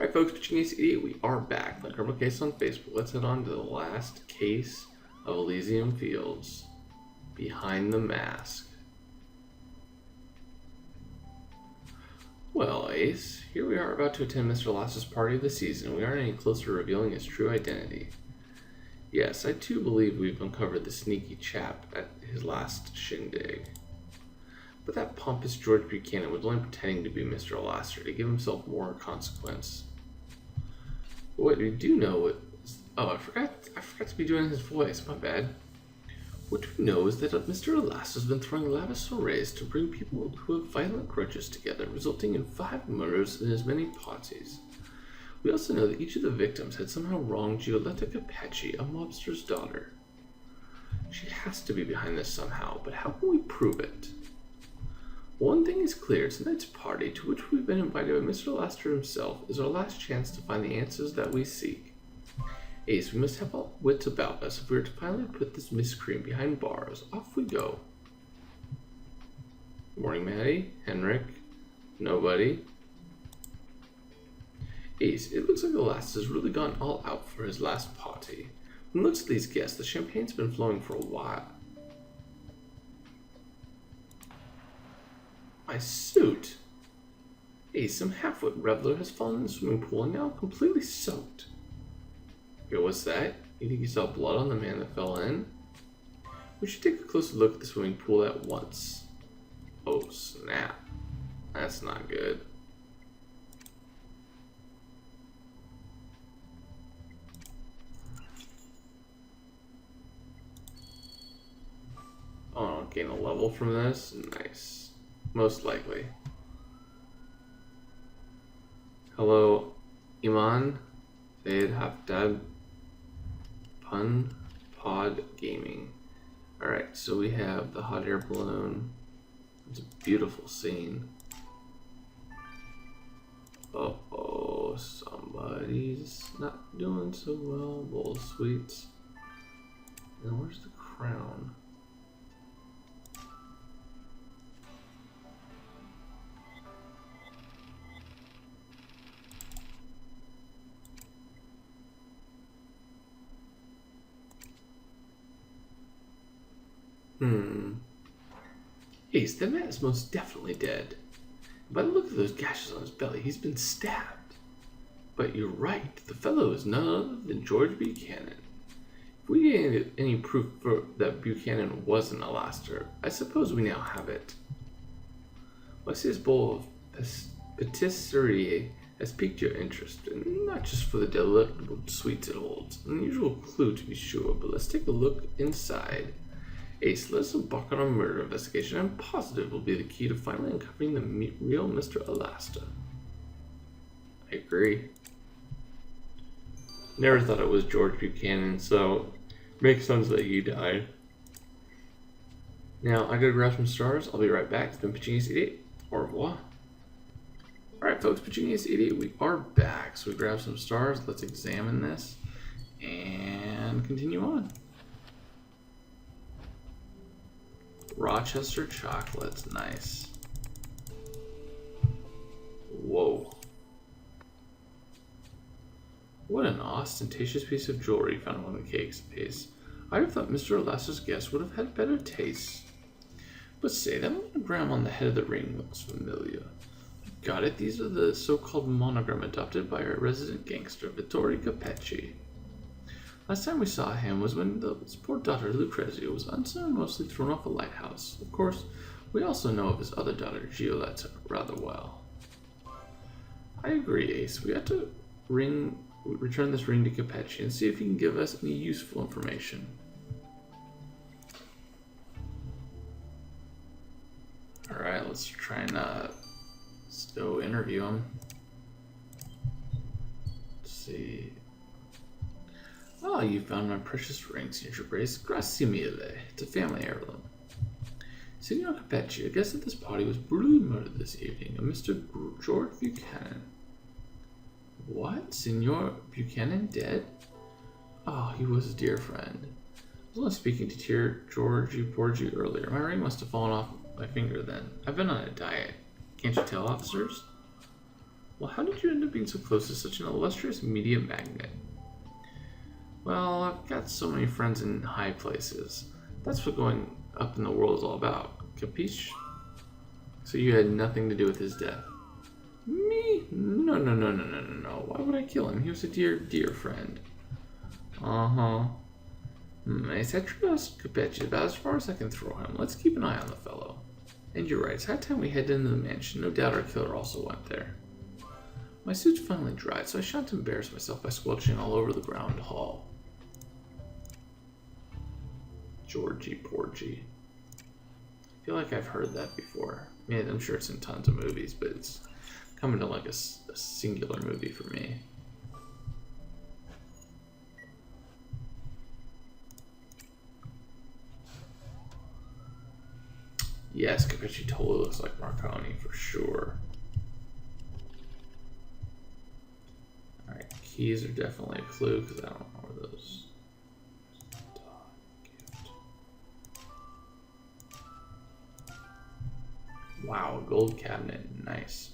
Alright folks, Pitching Ace 88, we are back. Like our case on Facebook, let's head on to the last case of Elysium Fields. Behind the Mask. Well, Ace, here we are about to attend Mr. Lass's party of the season. We aren't any closer to revealing his true identity. Yes, I too believe we've uncovered the sneaky chap at his last shindig. But that pompous George Buchanan was only pretending to be Mr. Lasser to give himself more consequence. But what we do know is... Oh, I forgot to be doing his voice, my bad. What we know is that Mr. Lasser has been throwing lavish soirees to bring people who have violent grudges together, resulting in 5 murders and as many parties. We also know that each of the victims had somehow wronged Giulietta Capecci, a mobster's daughter. She has to be behind this somehow, but how can we prove it? One thing is clear, tonight's party, to which we've been invited by Mr. Laster himself, is our last chance to find the answers that we seek. Ace, we must have our wits about us if we are to finally put this miscreant behind bars. Off we go. Good morning, Maddie. Henrik. Nobody. Ace, it looks like the Last has really gone all out for his last party. When it looks at these guests, the champagne's been flowing for a while. My suit! Ace, some half-wit reveler has fallen in the swimming pool and now completely soaked. Yo, what's that? You think you saw blood on the man that fell in? We should take a closer look at the swimming pool at once. Oh, snap. That's not good. Oh, I'll gain a level from this? Nice. Most likely. Hello, Iman, Zaid Hafdad, Pun Pod Gaming. Alright, so we have the hot air balloon. It's a beautiful scene. Uh-oh, somebody's not doing so well. Bowl sweets. And where's the crown? Ace, the man is most definitely dead. By the look of those gashes on his belly, he's been stabbed. But you're right, the fellow is none other than George Buchanan. If we get any proof that Buchanan wasn't a Laster, I suppose we now have it. Well, I see this bowl of patisserie has piqued your interest, and not just for the delectable sweets it holds. An unusual clue to be sure, but let's take a look inside. Ace, let's embark on a murder investigation. I'm positive will be the key to finally uncovering the real Mr. Alasta. I agree. Never thought it was George Buchanan, so it makes sense that he died. Now, I gotta grab some stars. I'll be right back. It's been Pitching Ace 88. Au revoir. Alright, folks, Pitching Ace 88, we are back. So we grab some stars. Let's examine this and continue on. Rochester chocolates, nice. Whoa. What an ostentatious piece of jewelry found among the cakes. Ace. I'd have thought Mr. Lasser's guest would have had better taste. But say, that monogram on the head of the ring looks familiar. Got it, these are the so-called monogram adopted by our resident gangster, Vittorio Capecci. Last time we saw him was when his poor daughter Lucrezia was unceremoniously thrown off a lighthouse. Of course, we also know of his other daughter Giulietta rather well. I agree, Ace. We have to return this ring to Capecci and see if he can give us any useful information. Alright, let's try and let's go interview him. Let's see. Oh, you found my precious ring, Signor Grace. Grazie mille. It's a family heirloom. Signor Capecci, a guest at this party was brutally murdered this evening, a Mr. George Buchanan. What? Signor Buchanan dead? Oh, he was a dear friend. I was only speaking to dear Georgie Porgy earlier. My ring must have fallen off my finger then. I've been on a diet. Can't you tell, officers? Well, how did you end up being so close to such an illustrious media magnate? Well, I've got so many friends in high places. That's what going up in the world is all about. Capiche? So you had nothing to do with his death? Me? No. Why would I kill him? He was a dear, dear friend. Uh-huh. It's Etrios Capiche, about as far as I can throw him. Let's keep an eye on the fellow. And you're right, it's high time we head into the mansion. No doubt our killer also went there. My suit's finally dried, so I shan't embarrass myself by squelching all over the ground hall. Georgie Porgy. I feel like I've heard that before. I mean, I'm sure it's in tons of movies, but it's coming to like a singular movie for me. Yes, Capiche totally looks like Marconi for sure. Alright, keys are definitely a clue because I don't know where those. Wow, gold cabinet, nice.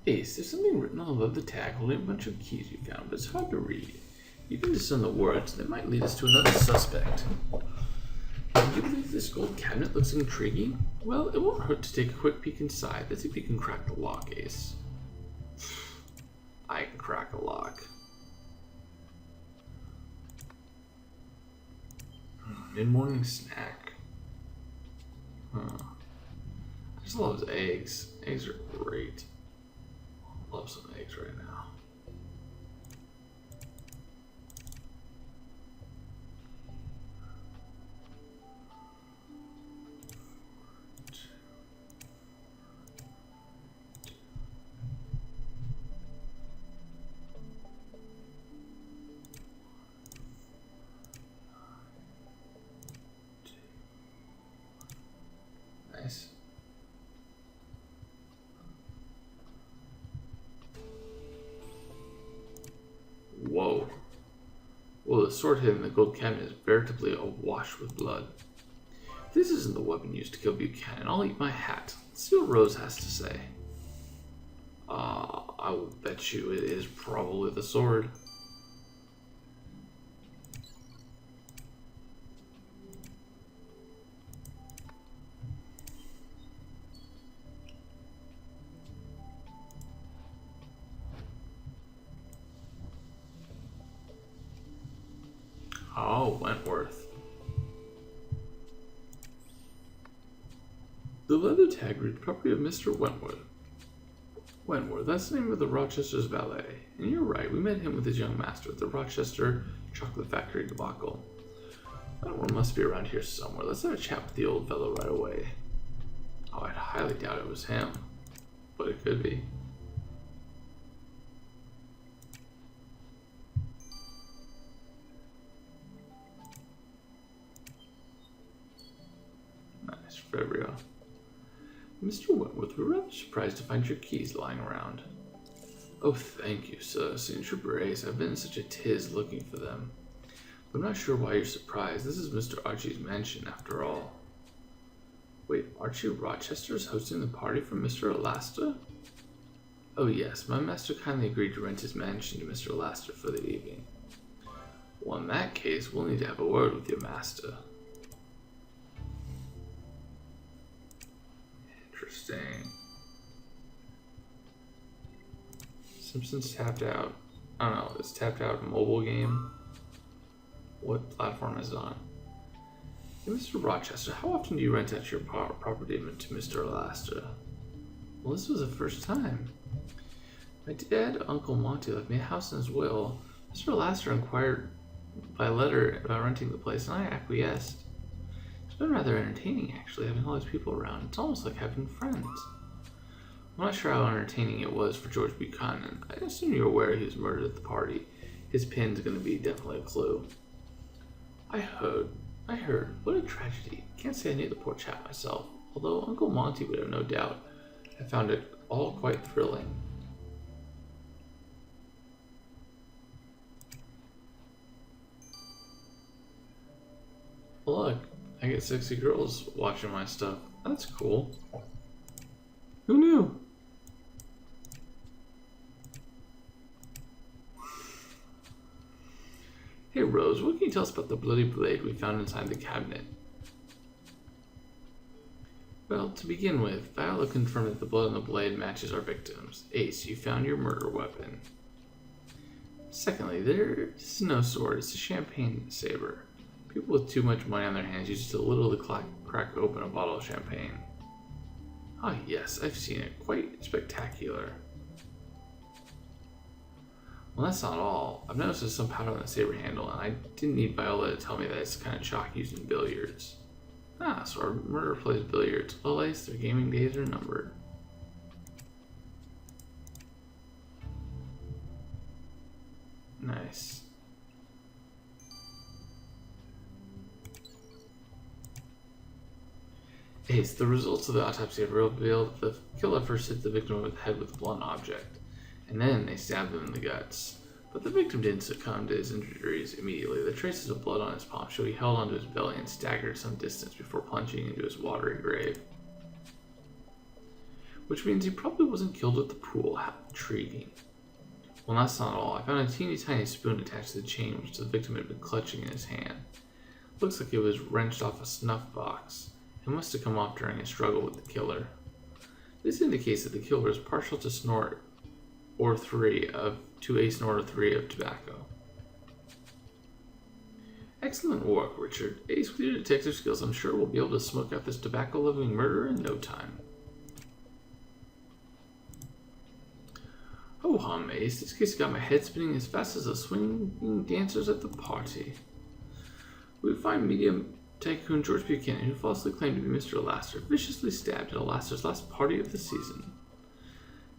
Ace, there's something written on the leather tag holding a bunch of keys you found, but it's hard to read. You can discern the words, that might lead us to another suspect. Do you believe this gold cabinet looks intriguing? Well, it won't hurt to take a quick peek inside. Let's see if you can crack the lock, Ace. I can crack a lock. Mid-morning snack. Huh. I just love eggs. Eggs are great. Love some eggs right now. Nice. Whoa. Well, the sword hidden in the gold cabinet is veritably awash with blood. If this isn't the weapon used to kill Buchanan, I'll eat my hat. Let's see what Rose has to say. I will bet you it is probably the sword. Oh, Wentworth. The leather tag reads property of Mr. Wentworth. Wentworth, that's the name of the Rochester's valet. And you're right, we met him with his young master at the Rochester Chocolate Factory debacle. Wentworth must be around here somewhere. Let's have a chat with the old fellow right away. Oh, I'd highly doubt it was him. But it could be. Nice, Fabrio. Mr. Wentworth, we're rather surprised to find your keys lying around. Oh, thank you, sir. Since your brace, I've been in such a tiz looking for them. But I'm not sure why you're surprised. This is Mr. Archie's mansion, after all. Wait, Archie Rochester is hosting the party for Mr. Alaster? Oh yes, my master kindly agreed to rent his mansion to Mr. Alaster for the evening. Well, in that case, we'll need to have a word with your master. Interesting. Simpsons tapped out. I don't know, it's tapped out mobile game. What platform is it on? Hey, Mr. Rochester, how often do you rent out your property to Mr. Alaster? Well, this was the first time. My dead Uncle Monty left me a house in his will. Mr. Alaster inquired by letter about renting the place, and I acquiesced. It's been rather entertaining, actually, having all these people around. It's almost like having friends. I'm not sure how entertaining it was for George Buchanan. I assume you're aware he was murdered at the party. His pin's gonna be definitely a clue. I heard. What a tragedy. Can't say I knew the poor chap myself, although Uncle Monty would have no doubt. I found it all quite thrilling. I get sexy girls watching my stuff. That's cool. Who knew? Hey Rose, what can you tell us about the bloody blade we found inside the cabinet? Well, to begin with, Viola confirmed that the blood on the blade matches our victims. Ace, you found your murder weapon. Secondly, there is no sword, it's a champagne saber. People with too much money on their hands use just a little to crack open a bottle of champagne. Ah yes, I've seen it. Quite spectacular. Well, that's not all. I've noticed there's some powder on the saber handle, and I didn't need Viola to tell me that it's the kind of chalk used in billiards. Ah, so our murderer plays billiards. Well, Ace, their gaming days are numbered. Nice. Ace, the results of the autopsy have revealed that the killer first hit the victim over the head with a blunt object, and then they stabbed him in the guts. But the victim didn't succumb to his injuries immediately. The traces of blood on his palm show he held onto his belly and staggered some distance before plunging into his watery grave. Which means he probably wasn't killed at the pool. How intriguing. Well, that's not all. I found a teeny tiny spoon attached to the chain which the victim had been clutching in his hand. Looks like it was wrenched off a snuff box. It must have come off during a struggle with the killer. This indicates that the killer is partial to snort or 3 of a snort or 3 of tobacco. Excellent work, Richard. Ace, with your detective skills, I'm sure we'll be able to smoke out this tobacco-loving murderer in no time. Ho hum, Ace. This case got my head spinning as fast as the swinging dancers at the party. We find medium tycoon George Buchanan, who falsely claimed to be Mr. Alaster, viciously stabbed at Alaster's last party of the season.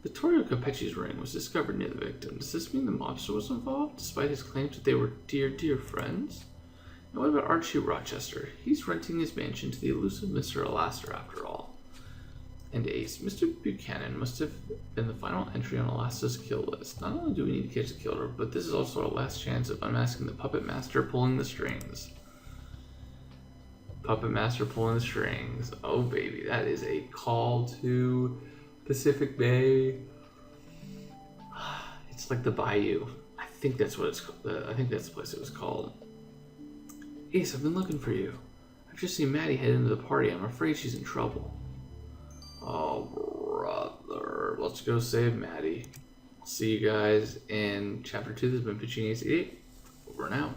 Vittorio Capecci's ring was discovered near the victim. Does this mean the mobster was involved, despite his claims that they were dear, dear friends? And what about Archie Rochester? He's renting his mansion to the elusive Mr. Alaster after all. And Ace, Mr. Buchanan must have been the final entry on Alasta's kill list. Not only do we need to catch the killer, but this is also our last chance of unmasking the puppet master pulling the strings. Puppet master pulling the strings. Oh baby, that is a call to Pacific Bay. It's like the Bayou. I think that's what it's called. I think that's the place it was called. Ace, I've been looking for you. I've just seen Maddie head into the party. I'm afraid she's in trouble. Oh, brother. Let's go save Maddie. See you guys in Chapter 2. This has been Pitching Ace 88. Over and out.